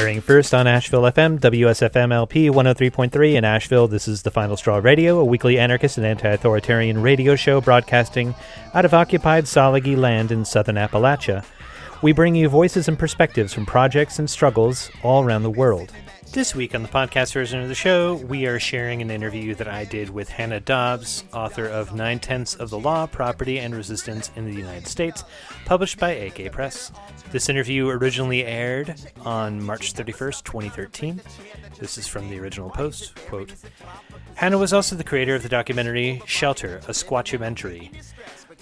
Airing first on Asheville FM, WSFM LP 103.3 in Asheville, this is The Final Straw Radio, a weekly anarchist and anti-authoritarian radio show broadcasting out of occupied Salagi land in southern Appalachia. We bring you voices and perspectives from projects and struggles all around the world. This week on the podcast version of the show, we are sharing an interview that I did with Hannah Dobbz, author of 9/10 of the Law, Property, and Resistance in the United States, published by AK Press. This interview originally aired on March 31st, 2013. This is from the original post, quote, Hannah was also the creator of the documentary Shelter, a Squatumentary.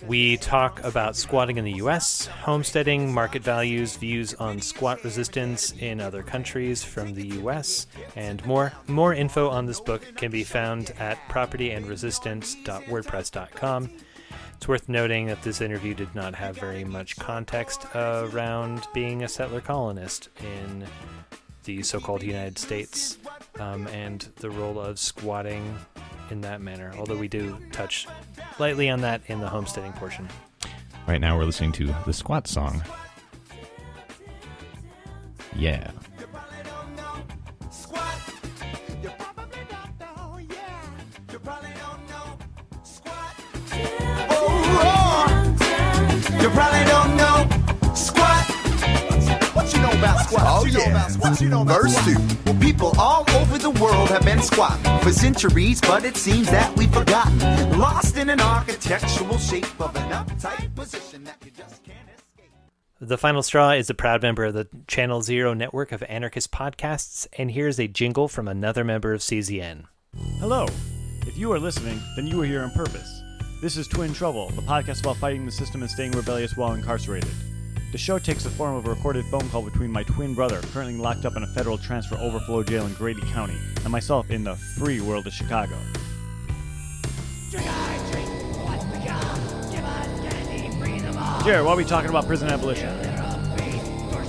We talk about squatting in the U.S., homesteading, market values, views on squat resistance in other countries from the U.S., and more. More info on this book can be found at propertyandresistance.wordpress.com. It's worth noting that this interview did not have very much context around being a settler colonist in the so-called United States and the role of squatting in that manner, although we do touch lightly on that in the homesteading portion. Right now we're listening to the Squat song. Yeah. You probably don't know squat. What you know about squat? Oh yeah. What you know about Verse 2. Well, people all over the world have been squatting for centuries, but it seems that we've forgotten. Lost in an architectural shape of an uptight position that you just can't escape. The Final Straw is a proud member of the Channel Zero network of anarchist podcasts, and here's a jingle from another member of CZN. Hello. If you are listening, then you are here on purpose. This is Twin Trouble, the podcast about fighting the system and staying rebellious while incarcerated. The show takes the form of a recorded phone call between my twin brother, currently locked up in a federal transfer overflow jail in Grady County, and myself in the free world of Chicago. Jared, why are we talking about prison abolition?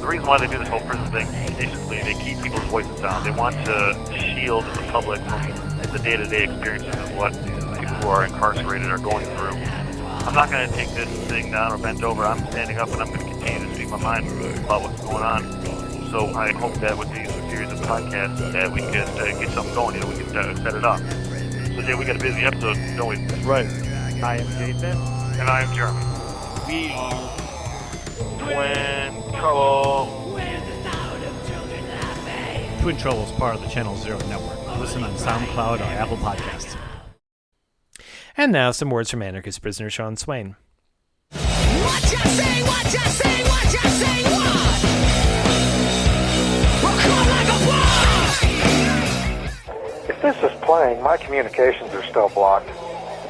The reason why they do this whole prison thing, basically, they keep people's voices down. They want to shield the public from the day-to-day experiences of what people who are incarcerated are going through. I'm not going to take this thing down or bent over. I'm standing up and I'm going to continue to speak my mind about what's going on. So I hope that with these series of podcasts that we can get something going. We can set it up. So Jay, we got a busy episode, don't we? Right. I am Jason. And I am Jeremy. We are Twin Trouble. Twin Trouble is part of the Channel Zero network. Listen on SoundCloud or Apple Podcasts. And now some words from anarchist prisoner Sean Swain. What you say, what you say, what you say, what? We'll come like a blood! If this is playing, my communications are still blocked.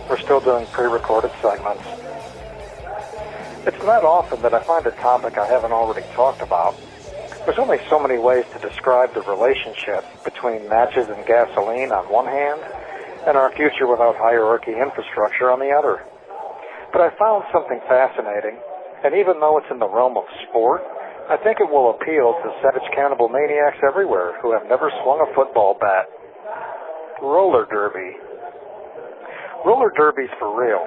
We're still doing pre-recorded segments. It's not often that I find a topic I haven't already talked about. There's only so many ways to describe the relationship between matches and gasoline on one hand, and our future without hierarchy infrastructure on the other. But I found something fascinating, and even though it's in the realm of sport, I think it will appeal to savage cannibal maniacs everywhere who have never swung a football bat. Roller derby. Roller derby's for real,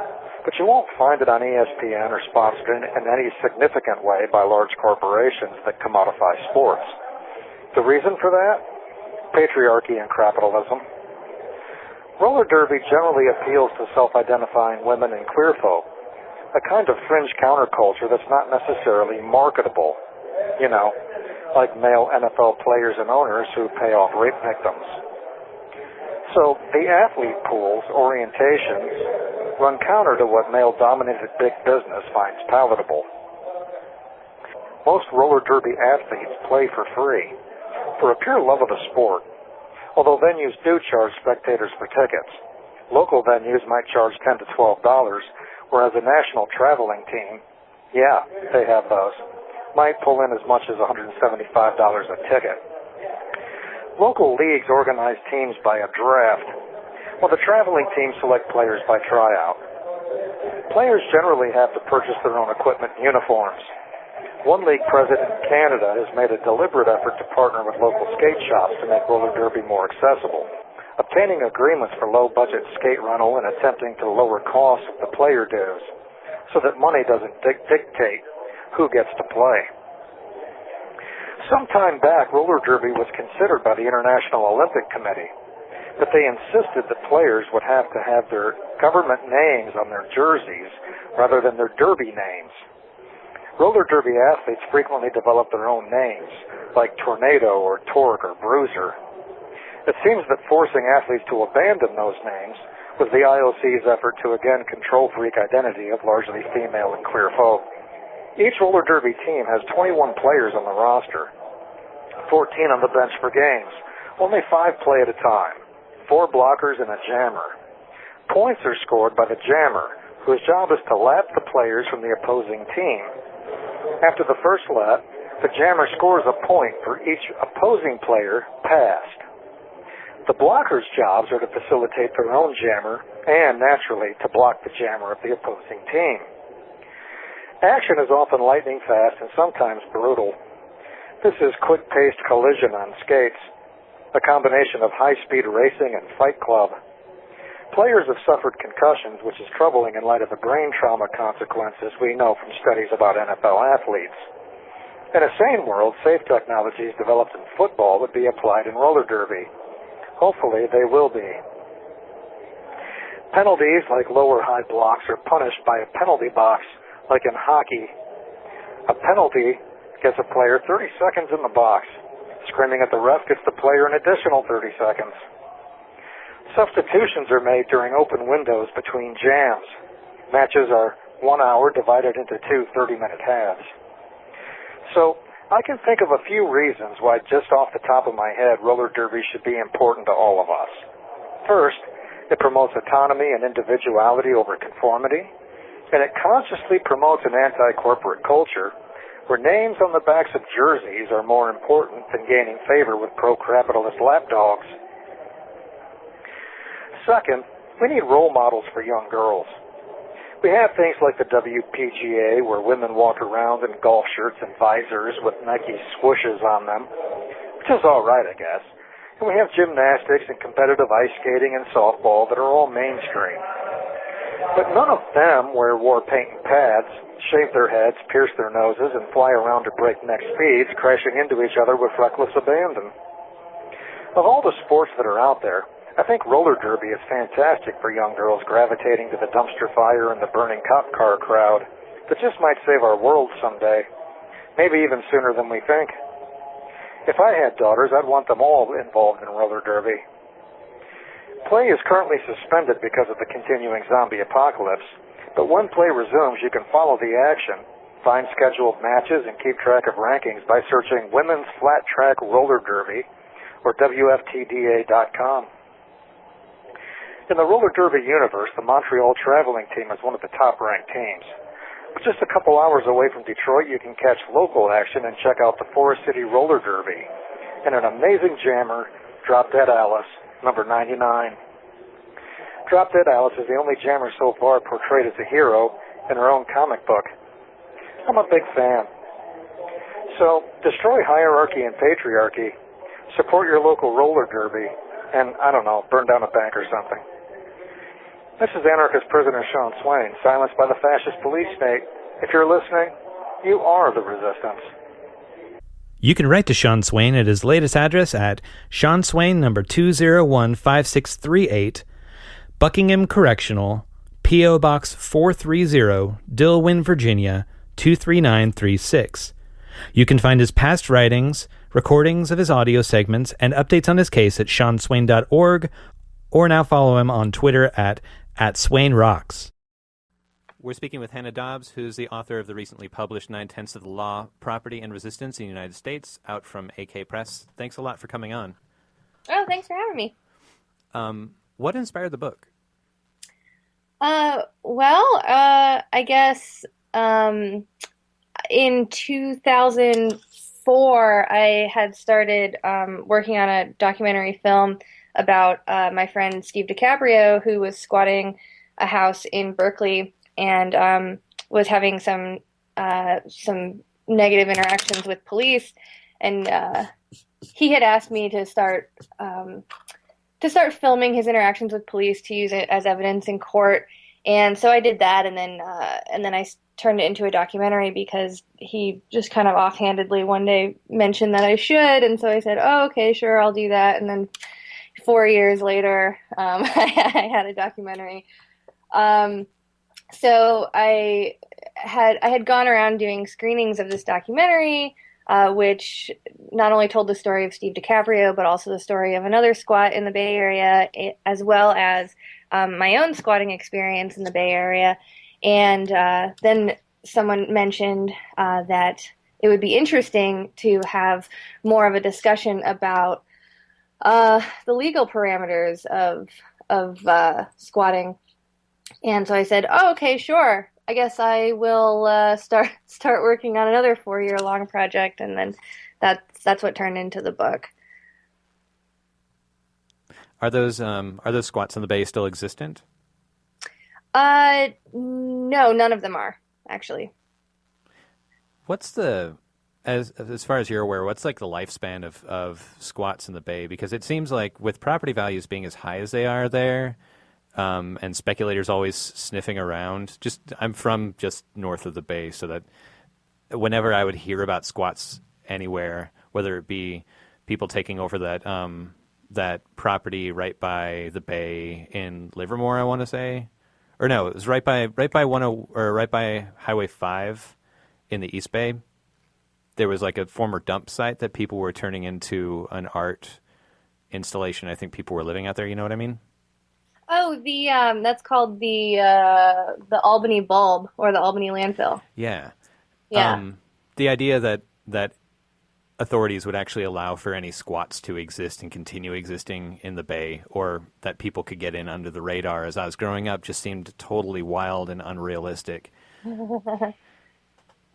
but you won't find it on ESPN or sponsored in any significant way by large corporations that commodify sports. The reason for that? Patriarchy and capitalism. Roller derby generally appeals to self-identifying women and queer folk, a kind of fringe counterculture that's not necessarily marketable. You know, like male NFL players and owners who pay off rape victims. So the athlete pool's orientations run counter to what male-dominated big business finds palatable. Most roller derby athletes play for free, for a pure love of the sport. Although venues do charge spectators for tickets. Local venues might charge $10 to $12, whereas a national traveling team, yeah, they have those, might pull in as much as $175 a ticket. Local leagues organize teams by a draft, while the traveling teams select players by tryout. Players generally have to purchase their own equipment and uniforms. One league president in Canada has made a deliberate effort to partner with local skate shops to make roller derby more accessible, obtaining agreements for low-budget skate rental and attempting to lower costs of the player dues so that money doesn't dictate who gets to play. Some time back, roller derby was considered by the International Olympic Committee, but they insisted that players would have to have their government names on their jerseys rather than their derby names. Roller derby athletes frequently develop their own names, like Tornado or Torque or Bruiser. It seems that forcing athletes to abandon those names was the IOC's effort to again control freak identity of largely female and queer folk. Each roller derby team has 21 players on the roster, 14 on the bench for games. Only 5 play at a time, 4 blockers and a jammer. Points are scored by the jammer, whose job is to lap the players from the opposing team. After the first lap, the jammer scores a point for each opposing player passed. The blockers' jobs are to facilitate their own jammer and, naturally, to block the jammer of the opposing team. Action is often lightning fast and sometimes brutal. This is quick-paced collision on skates, a combination of high-speed racing and fight club. Players have suffered concussions, which is troubling in light of the brain trauma consequences we know from studies about NFL athletes. In a sane world, safe technologies developed in football would be applied in roller derby. Hopefully, they will be. Penalties like lower high blocks are punished by a penalty box, like in hockey. A penalty gets a player 30 seconds in the box. Screaming at the ref gets the player an additional 30 seconds. Substitutions are made during open windows between jams. Matches are 1 hour divided into 2 30-minute halves. So, I can think of a few reasons why, just off the top of my head, roller derby should be important to all of us. First, it promotes autonomy and individuality over conformity, and it consciously promotes an anti-corporate culture where names on the backs of jerseys are more important than gaining favor with pro-capitalist lapdogs. Second, we need role models for young girls. We have things like the WPGA, where women walk around in golf shirts and visors with Nike swooshes on them, which is all right, I guess. And we have gymnastics and competitive ice skating and softball that are all mainstream. But none of them wear war paint and pads, shave their heads, pierce their noses, and fly around at breakneck speeds, crashing into each other with reckless abandon. Of all the sports that are out there, I think roller derby is fantastic for young girls gravitating to the dumpster fire and the burning cop car crowd that just might save our world someday, maybe even sooner than we think. If I had daughters, I'd want them all involved in roller derby. Play is currently suspended because of the continuing zombie apocalypse, but when play resumes, you can follow the action, find scheduled matches, and keep track of rankings by searching Women's Flat Track Roller Derby or WFTDA.com. In the roller derby universe, the Montreal traveling team is one of the top-ranked teams. But just a couple hours away from Detroit, you can catch local action and check out the Forest City Roller Derby and an amazing jammer, Drop Dead Alice, number 99. Drop Dead Alice is the only jammer so far portrayed as a hero in her own comic book. I'm a big fan. So, destroy hierarchy and patriarchy, support your local roller derby, and, I don't know, burn down a bank or something. This is anarchist prisoner Sean Swain, silenced by the fascist police state. If you're listening, you are the resistance. You can write to Sean Swain at his latest address at Sean Swain, number 2015638, Buckingham Correctional, P.O. Box 430, Dillwyn, Virginia, 23936. You can find his past writings, recordings of his audio segments, and updates on his case at SeanSwain.org, or now follow him on Twitter at @SwainRocks. We're speaking with Hannah Dobbz, who's the author of the recently published 9/10 of the Law, Property, and Resistance in the United States, out from AK Press. Thanks a lot for coming on. Oh, thanks for having me. What inspired the book? I guess in 2004, I had started working on a documentary film about my friend Steve DiCaprio, who was squatting a house in Berkeley and was having some negative interactions with police, and he had asked me to start filming his interactions with police to use it as evidence in court. And so I did that, and then I turned it into a documentary because he just kind of offhandedly one day mentioned that I should, and so I said, "Oh, okay, sure, I'll do that." And then 4 years later, I had a documentary. So I had gone around doing screenings of this documentary, which not only told the story of Steve DiCaprio, but also the story of another squat in the Bay Area, as well as my own squatting experience in the Bay Area. And then someone mentioned that it would be interesting to have more of a discussion about the legal parameters of squatting. And so I said, "Oh, okay, sure. I guess I will start working on another 4-year-long project," and then that's what turned into the book. Are those squats in the Bay still existent? No, none of them are, actually. What's the as far as you're aware, what's like the lifespan of squats in the Bay? Because it seems like with property values being as high as they are there, and speculators always sniffing around. I'm from just north of the Bay, so that whenever I would hear about squats anywhere, whether it be people taking over that property right by the Bay in Livermore, I want to say, or no, it was right by right by Highway 5 in the East Bay. There was like a former dump site that people were turning into an art installation. I think people were living out there. You know what I mean? Oh, that's called the Albany Bulb, or the Albany Landfill. Yeah. Yeah. The idea that authorities would actually allow for any squats to exist and continue existing in the Bay, or that people could get in under the radar as I was growing up, just seemed totally wild and unrealistic.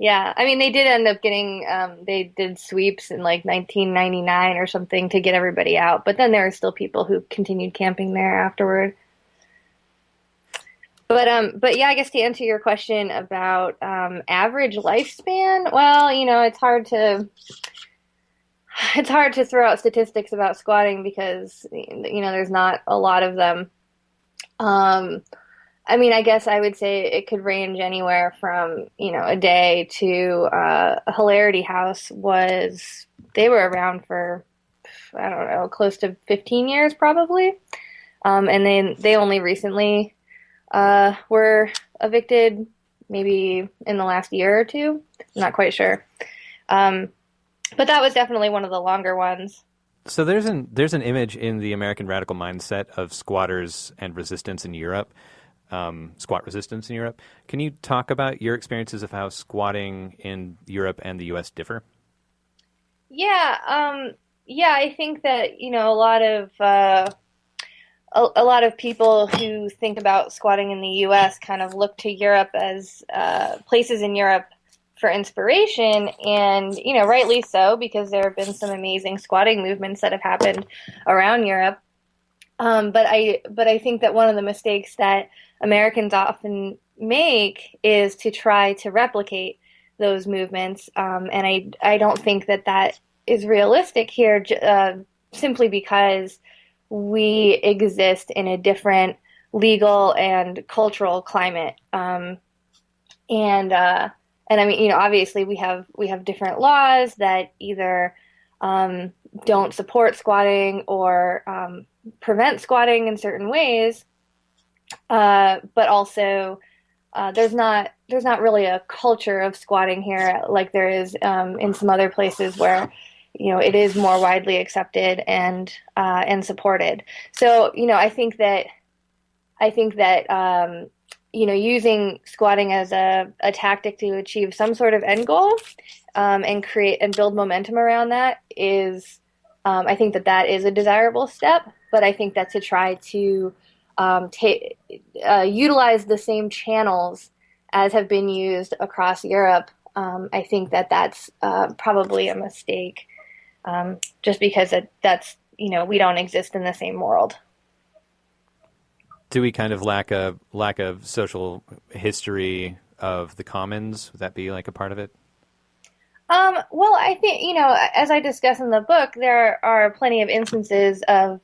Yeah, I mean, they did end up getting, they did sweeps in like 1999 or something to get everybody out, but then there are still people who continued camping there afterward. But yeah, I guess to answer your question about average lifespan, well, it's hard to throw out statistics about squatting because, there's not a lot of them. I mean, I guess I would say it could range anywhere from, a day to a hilarity house they were around for, I don't know, close to 15 years probably. And then they only recently were evicted, maybe in the last year or two. I'm not quite sure. But that was definitely one of the longer ones. So there's an image in the American radical mindset of squatters and resistance in Europe. Squat resistance in Europe. Can you talk about your experiences of how squatting in Europe and the U.S. differ? Yeah, I think that a lot of people who think about squatting in the U.S. kind of look to Europe as places in Europe for inspiration, and rightly so, because there have been some amazing squatting movements that have happened around Europe. But I think that one of the mistakes that Americans often make is to try to replicate those movements, and I don't think that is realistic here, simply because we exist in a different legal and cultural climate, and I mean, obviously we have different laws that either don't support squatting or prevent squatting in certain ways. But also, there's not really a culture of squatting here like there is in some other places where it is more widely accepted and supported. So I think that using squatting as a tactic to achieve some sort of end goal and create and build momentum around that is, I think that is a desirable step. But I think that to try to utilize the same channels as have been used across Europe, I think that's probably a mistake, just because that's we don't exist in the same world. Do we kind of lack a social history of the commons? Would that be like a part of it? Well, I think, as I discuss in the book, there are plenty of instances of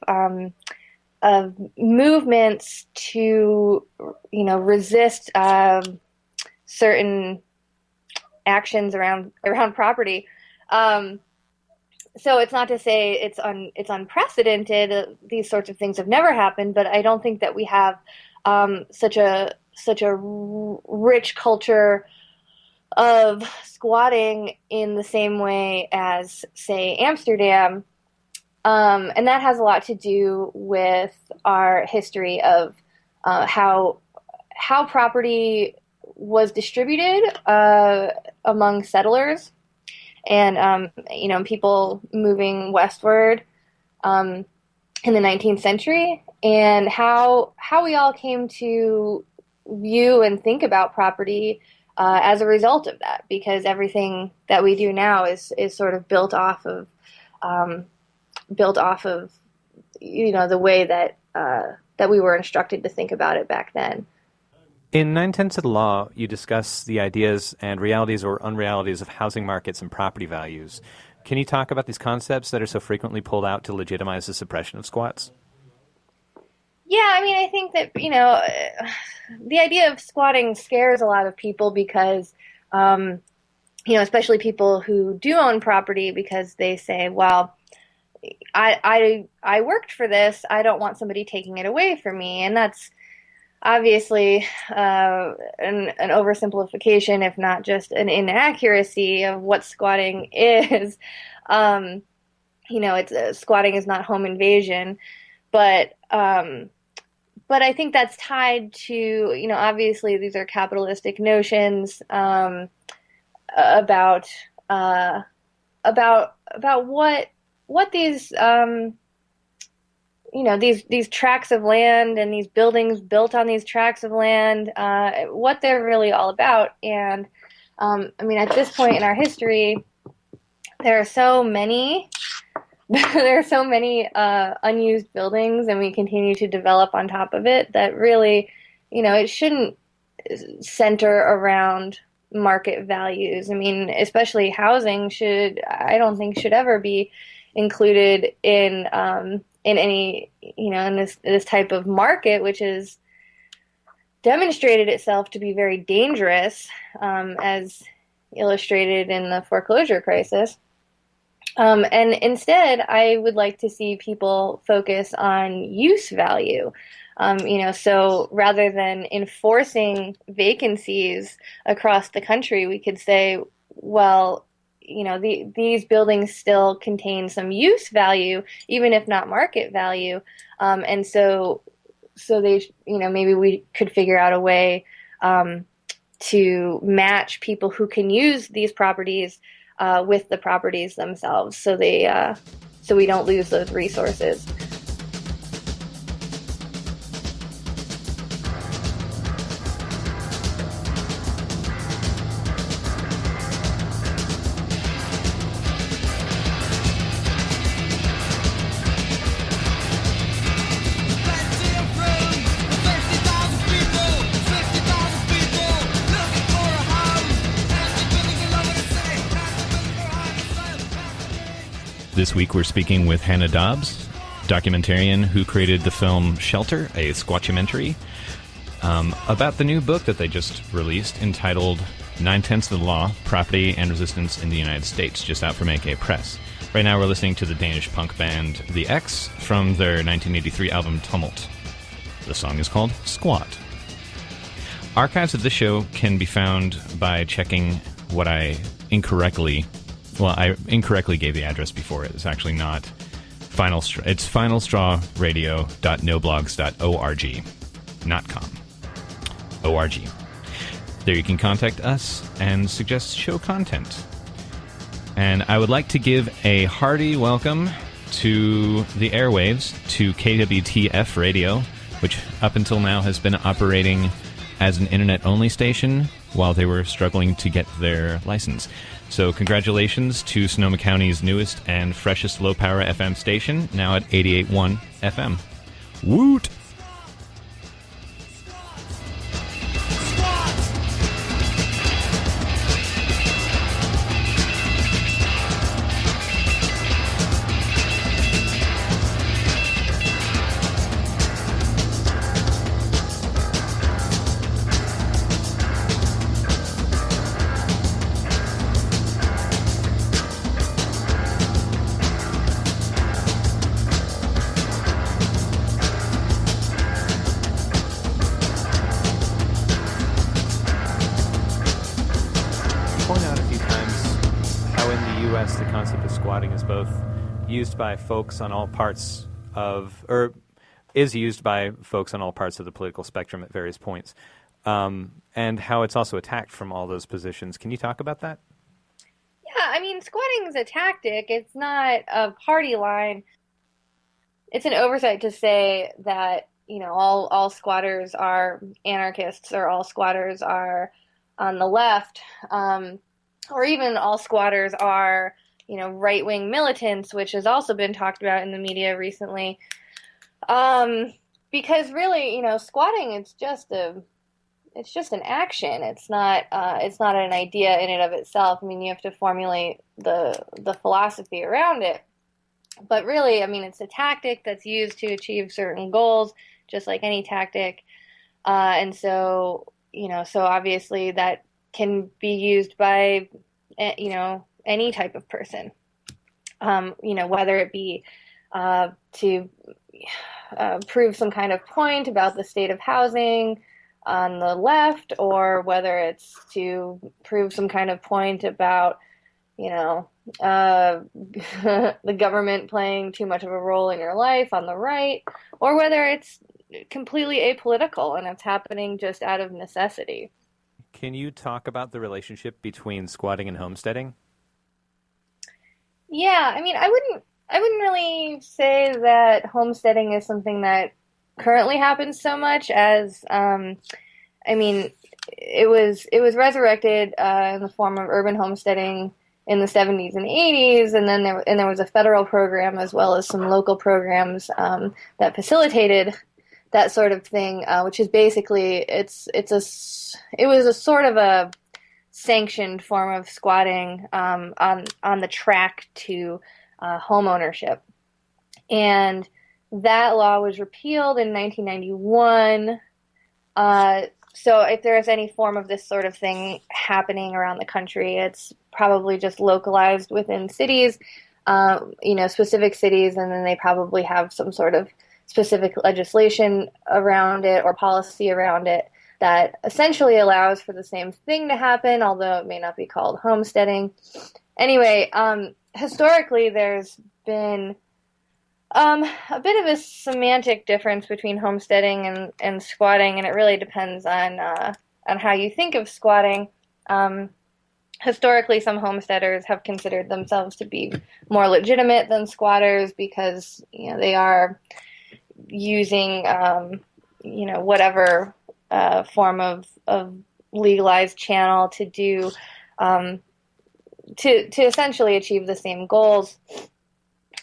movements to, resist certain actions around property. So it's not to say it's unprecedented. These sorts of things have never happened, but I don't think that we have such a rich culture of squatting in the same way as, say, Amsterdam. And that has a lot to do with our history of how property was distributed among settlers and people moving westward in the 19th century, and how we all came to view and think about property as a result of that, because everything that we do now is sort of built off of the way that we were instructed to think about it back then. In 9/10 of the Law, you discuss the ideas and realities or unrealities of housing markets and property values. Can you talk about these concepts that are so frequently pulled out to legitimize the suppression of squats? Yeah, I mean, I think that, the idea of squatting scares a lot of people because, especially people who do own property, because they say, well, I worked for this. I don't want somebody taking it away from me. And that's obviously an oversimplification, if not just an inaccuracy of what squatting is. Squatting is not home invasion, but I think that's tied to, obviously these are capitalistic notions about what these these tracts of land and these buildings built on these tracts of land, what they're really all about. And at this point in our history, there are so many unused buildings, and we continue to develop on top of it, that really, it shouldn't center around market values. I mean, especially housing I don't think should ever be included in any, in this type of market, which has demonstrated itself to be very dangerous, as illustrated in the foreclosure crisis. And instead, I would like to see people focus on use value. So rather than enforcing vacancies across the country, we could say, well, these buildings still contain some use value, even if not market value. And so they, maybe we could figure out a way to match people who can use these properties with the properties themselves, so we don't lose those resources. This week we're speaking with Hannah Dobbz, documentarian who created the film Shelter, a Squatumentary, about the new book that they just released entitled 9/10 of the Law, Property and Resistance in the United States, just out from AK Press. Right now we're listening to the Danish punk band The X from their 1983 album Tumult. The song is called Squat. Archives of this show can be found by checking what I incorrectly gave the address before. It's actually not Final Straw. It's finalstrawradio.noblogs.org, not com. .org. There you can contact us and suggest show content. And I would like to give a hearty welcome to the airwaves, to KWTF Radio, which up until now has been operating as an internet-only station while they were struggling to get their license. So congratulations to Sonoma County's newest and freshest low-power FM station, now at 88.1 FM. Woot! both used by folks on all parts of, or is used by folks on all parts of the political spectrum at various points, and how it's also attacked from all those positions. Can you talk about that? Yeah, I mean, squatting is a tactic. It's not a party line. It's an oversight to say that, all squatters are anarchists, or all squatters are on the left, or even all squatters are, right-wing militants, which has also been talked about in the media recently. Because really, squatting, it's just an action. It's not an idea in and of itself. I mean, you have to formulate the philosophy around it. But really, I mean, it's a tactic that's used to achieve certain goals, just like any tactic. And so, so obviously that can be used by, any type of person, whether it be to prove some kind of point about the state of housing on the left, or whether it's to prove some kind of point about, the government playing too much of a role in your life on the right, or whether it's completely apolitical and it's happening just out of necessity. Can you talk about the relationship between squatting and homesteading? Yeah, I mean, I wouldn't really say that homesteading is something that currently happens so much as, I mean, it was resurrected in the form of urban homesteading in the 70s and 80s, and then there was a federal program as well as some local programs that facilitated that sort of thing, which is basically it was a sort of a sanctioned form of squatting on the track to home ownership, and that law was repealed in 1991. So if there is any form of this sort of thing happening around the country, it's probably just localized within cities, specific cities, and then they probably have some sort of specific legislation around it or policy around it that essentially allows for the same thing to happen, although it may not be called homesteading. Anyway, historically, there's been a bit of a semantic difference between homesteading and squatting, and it really depends on how you think of squatting. Historically, some homesteaders have considered themselves to be more legitimate than squatters because they are using whatever form of legalized channel to do to essentially achieve the same goals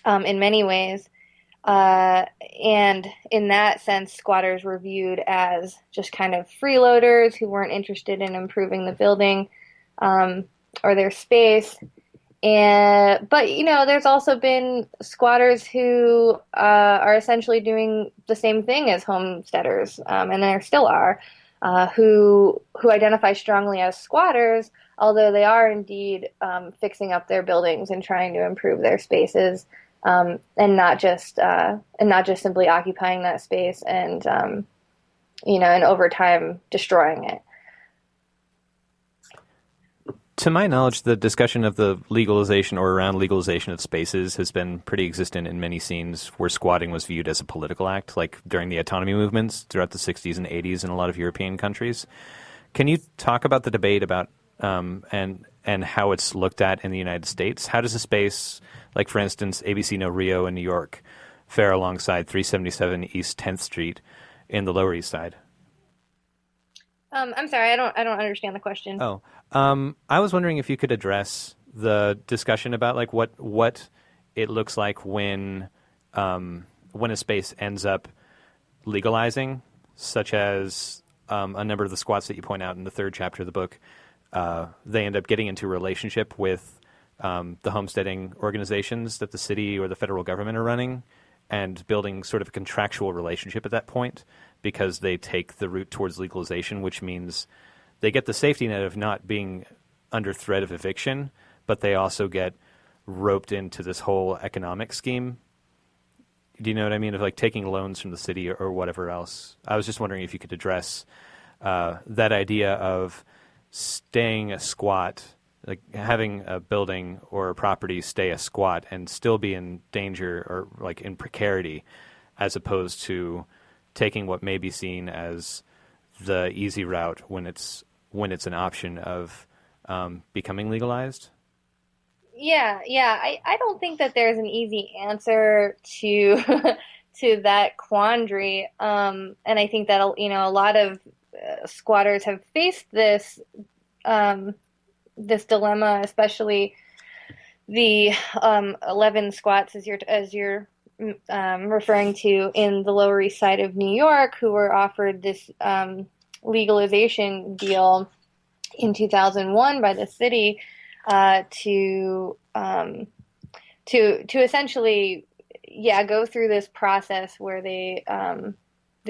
in many ways. And in that sense, squatters were viewed as just kind of freeloaders who weren't interested in improving the building or their space. But there's also been squatters who are essentially doing the same thing as homesteaders, and there still are, who identify strongly as squatters, although they are indeed fixing up their buildings and trying to improve their spaces. And not just simply occupying that space and over time destroying it. To my knowledge, the discussion of the legalization or around legalization of spaces has been pretty existent in many scenes where squatting was viewed as a political act, like during the autonomy movements throughout the 60s and 80s in a lot of European countries. Can you talk about the debate about and how it's looked at in the United States? How does a space, like for instance, ABC No Rio in New York, fare alongside 377 East 10th Street in the Lower East Side? I'm sorry, I don't understand the question. Oh, I was wondering if you could address the discussion about like what it looks like when a space ends up legalizing, such as a number of the squats that you point out in the third chapter of the book. They end up getting into a relationship with the homesteading organizations that the city or the federal government are running, and building sort of a contractual relationship at that point, because they take the route towards legalization, which means they get the safety net of not being under threat of eviction, but they also get roped into this whole economic scheme. Do you know what I mean? Of like taking loans from the city or whatever else. I was just wondering if you could address that idea of staying a squat like having a building or a property stay a squat and still be in danger or like in precarity, as opposed to taking what may be seen as the easy route when it's an option of becoming legalized? Yeah. I don't think that there's an easy answer to to that quandary. And I think that, a lot of squatters have faced this this dilemma, especially the 11 squats, as you're referring to, in the Lower East Side of New York, who were offered this legalization deal in 2001 by the city to essentially, go through this process where they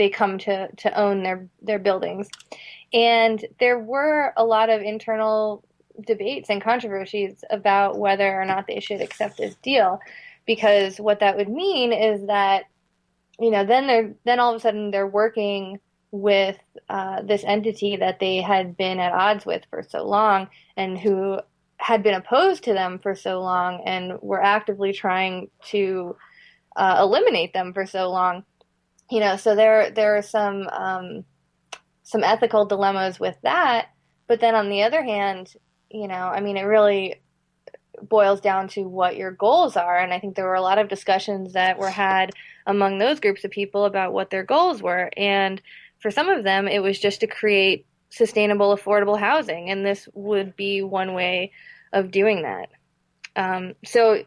come to own their buildings. And there were a lot of internal debates and controversies about whether or not they should accept this deal, because what that would mean is that, then all of a sudden they're working with this entity that they had been at odds with for so long, and who had been opposed to them for so long, and were actively trying to eliminate them for so long. So there are some ethical dilemmas with that. But then on the other hand, it really boils down to what your goals are. And I think there were a lot of discussions that were had among those groups of people about what their goals were. And for some of them, it was just to create sustainable, affordable housing. And this would be one way of doing that. So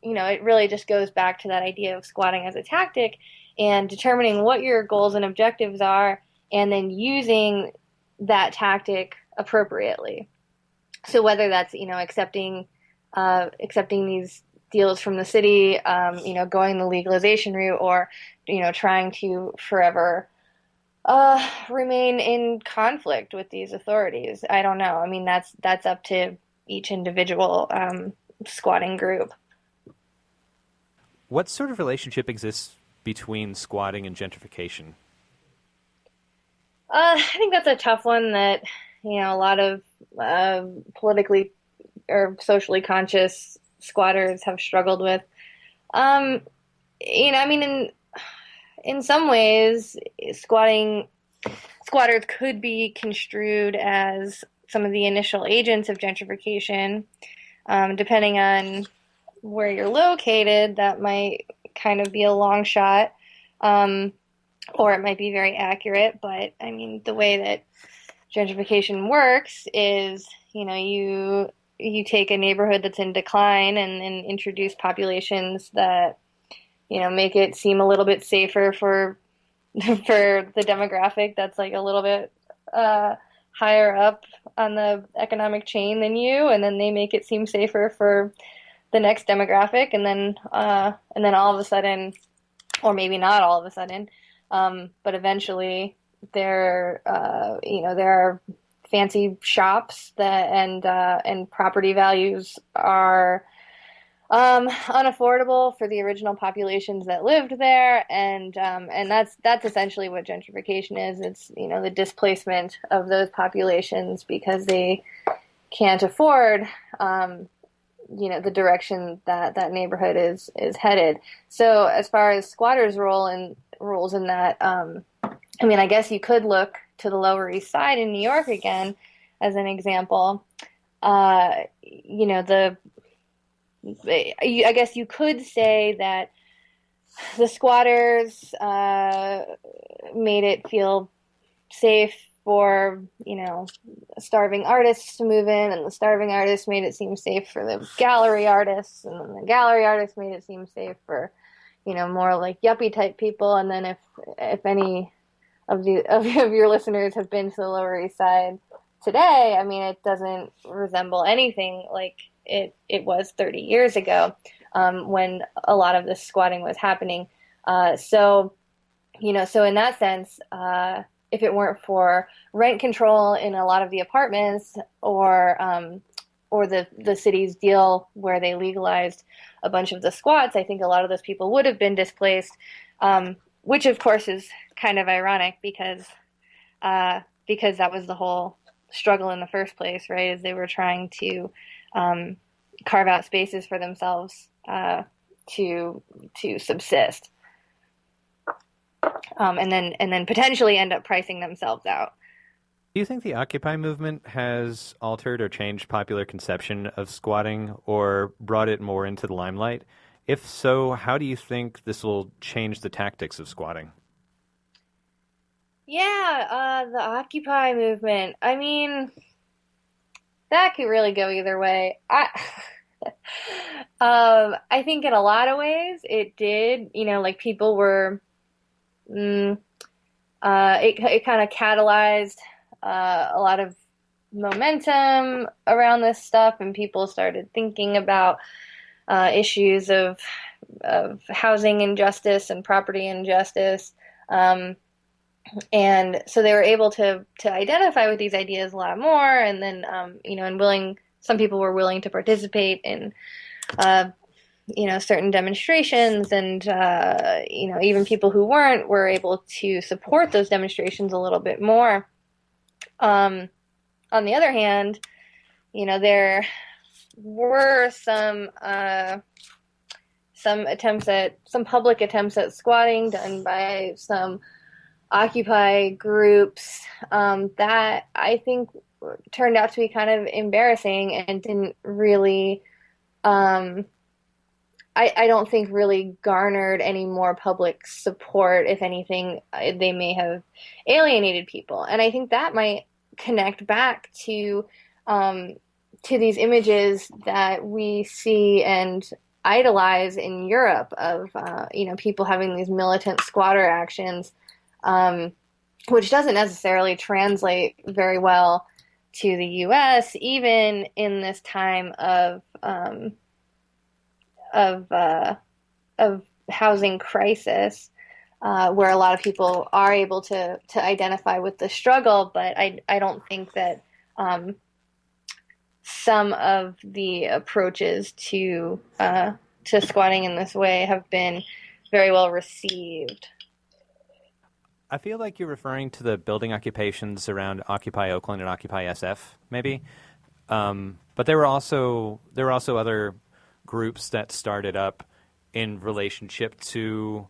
it really just goes back to that idea of squatting as a tactic and determining what your goals and objectives are, and then using that tactic appropriately. So whether that's, accepting these deals from the city, going the legalization route, or, trying to forever remain in conflict with these authorities. I don't know. I mean, that's up to each individual squatting group. What sort of relationship exists between squatting and gentrification? I think that's a tough one that, a lot of politically or socially conscious squatters have struggled with. In some ways, squatters could be construed as some of the initial agents of gentrification. Depending on where you're located, that might kind of be a long shot, or it might be very accurate. But I mean, the way that gentrification works is, you take a neighborhood that's in decline and introduce populations that, make it seem a little bit safer for the demographic that's like a little bit higher up on the economic chain than you, and then they make it seem safer for the next demographic, and then all of a sudden, or maybe not all of a sudden, but eventually there are fancy shops and property values are unaffordable for the original populations that lived there, and that's essentially what gentrification is. It's the displacement of those populations because they can't afford the direction that neighborhood is headed. So as far as squatters' rules in that, I guess you could look to the Lower East Side in New York again as an example. I guess you could say that the squatters made it feel safe for, starving artists to move in, and the starving artists made it seem safe for the gallery artists, and then the gallery artists made it seem safe for, more like yuppie type people. And then if any of your listeners have been to the Lower East Side today, I mean, it doesn't resemble anything like it was 30 years ago, when a lot of this squatting was happening. So in that sense, if it weren't for rent control in a lot of the apartments, or the city's deal where they legalized a bunch of the squats, I think a lot of those people would have been displaced, which of course is kind of ironic because that was the whole struggle in the first place, right? As they were trying to carve out spaces for themselves to subsist, and then potentially end up pricing themselves out. Do you think the Occupy movement has altered or changed popular conception of squatting or brought it more into the limelight? If so, how do you think this will change the tactics of squatting? Yeah, the Occupy movement. I mean, that could really go either way. I think in a lot of ways it did. Like people were, it kind of catalyzed a lot of momentum around this stuff, and people started thinking about issues of housing injustice and property injustice. And so they were able to identify with these ideas a lot more, and then some people were willing to participate in certain demonstrations, and even people who weren't were able to support those demonstrations a little bit more. On the other hand, there were some public attempts at squatting done by some Occupy groups that I think turned out to be kind of embarrassing and didn't really, I don't think really garnered any more public support. If anything, they may have alienated people. And I think that might connect back to these images that we see and idolize in Europe of, people having these militant squatter actions, which doesn't necessarily translate very well to the U.S., even in this time of housing crisis, where a lot of people are able to identify with the struggle. But I don't think that some of the approaches to squatting in this way have been very well received. I feel like you're referring to the building occupations around Occupy Oakland and Occupy SF, maybe. But there were also other groups that started up in relationship to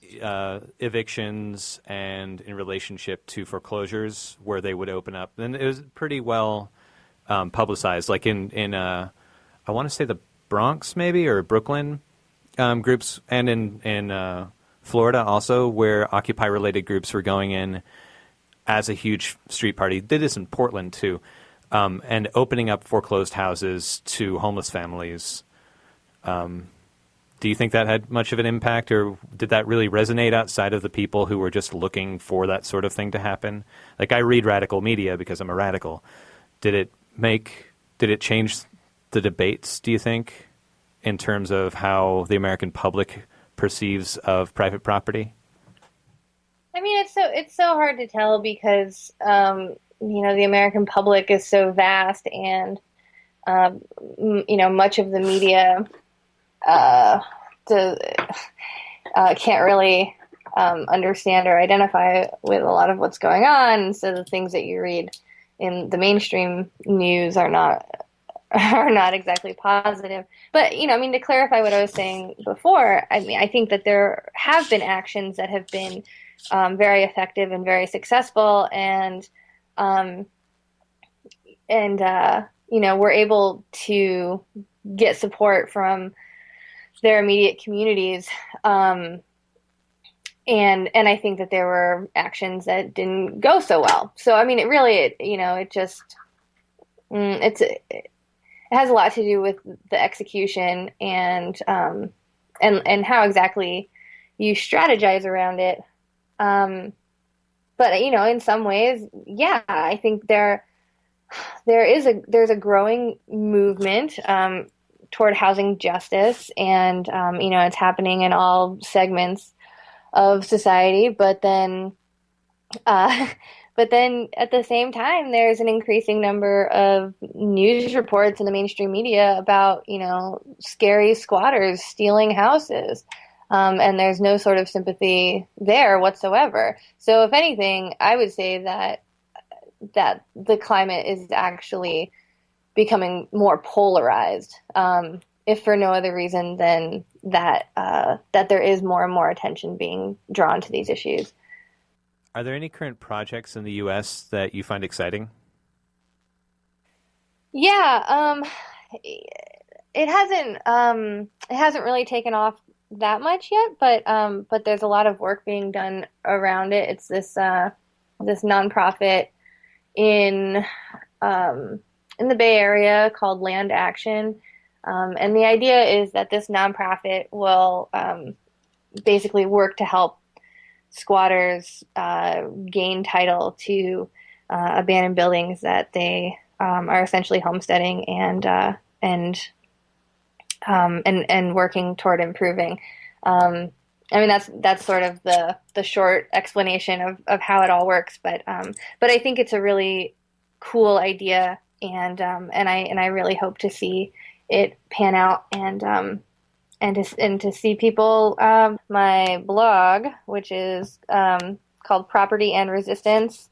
evictions and in relationship to foreclosures, where they would open up, and it was pretty well publicized. Like in I want to say the Bronx, maybe, or Brooklyn groups, and in Florida also, where Occupy-related groups were going in as a huge street party. Did this in Portland, too, and opening up foreclosed houses to homeless families. Do you think that had much of an impact, or did that really resonate outside of the people who were just looking for that sort of thing to happen? Like, I read radical media because I'm a radical. Did it change the debates, do you think, in terms of how the American public perceives of private property? I mean, it's so hard to tell because the American public is so vast, and much of the media can't really understand or identify with a lot of what's going on. So the things that you read in the mainstream news are not exactly positive. But, to clarify what I was saying before, I think that there have been actions that have been very effective and very successful, and we're able to get support from their immediate communities. And I think that there were actions that didn't go so well. So, it has a lot to do with the execution and how exactly you strategize around it. But in some ways, yeah, I think there's a growing movement toward housing justice, and it's happening in all segments of society. But then at the same time, there's an increasing number of news reports in the mainstream media about, scary squatters stealing houses. And there's no sort of sympathy there whatsoever. So if anything, I would say that that the climate is actually becoming more polarized, if for no other reason than that there is more and more attention being drawn to these issues. Are there any current projects in the U.S. that you find exciting? Yeah, it hasn't really taken off that much yet, but there's a lot of work being done around it. It's this nonprofit in the Bay Area called Land Action, and the idea is that this nonprofit will basically work to help squatters gain title to abandoned buildings that they are essentially homesteading and working toward improving. I mean, that's sort of the short explanation of how it all works, but I think it's a really cool idea, and I really hope to see it pan out and to see people. My blog, which is called Property and Resistance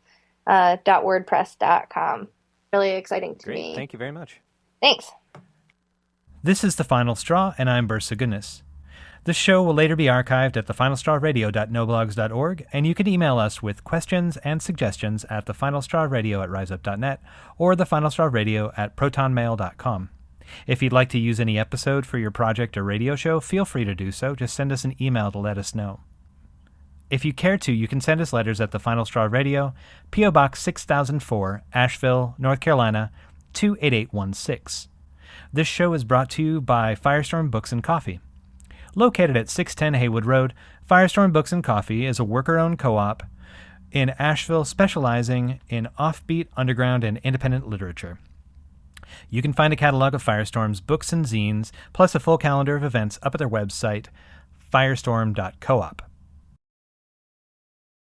.wordpress.com. Really exciting to me. Thank you very much. Thanks. This is The Final Straw, and I'm Bursa Goodness. This show will later be archived at thefinalstrawradio.noblogs.org, and you can email us with questions and suggestions at thefinalstrawradio@riseup.net or thefinalstrawradio@protonmail.com. If you'd like to use any episode for your project or radio show, feel free to do so. Just send us an email to let us know. If you care to, you can send us letters at The Final Straw Radio, P.O. Box 6004, Asheville, North Carolina, 28816. This show is brought to you by Firestorm Books and Coffee. Located at 610 Haywood Road, Firestorm Books and Coffee is a worker-owned co-op in Asheville specializing in offbeat, underground, and independent literature. You can find a catalog of Firestorm's books and zines, plus a full calendar of events up at their website, firestorm.coop.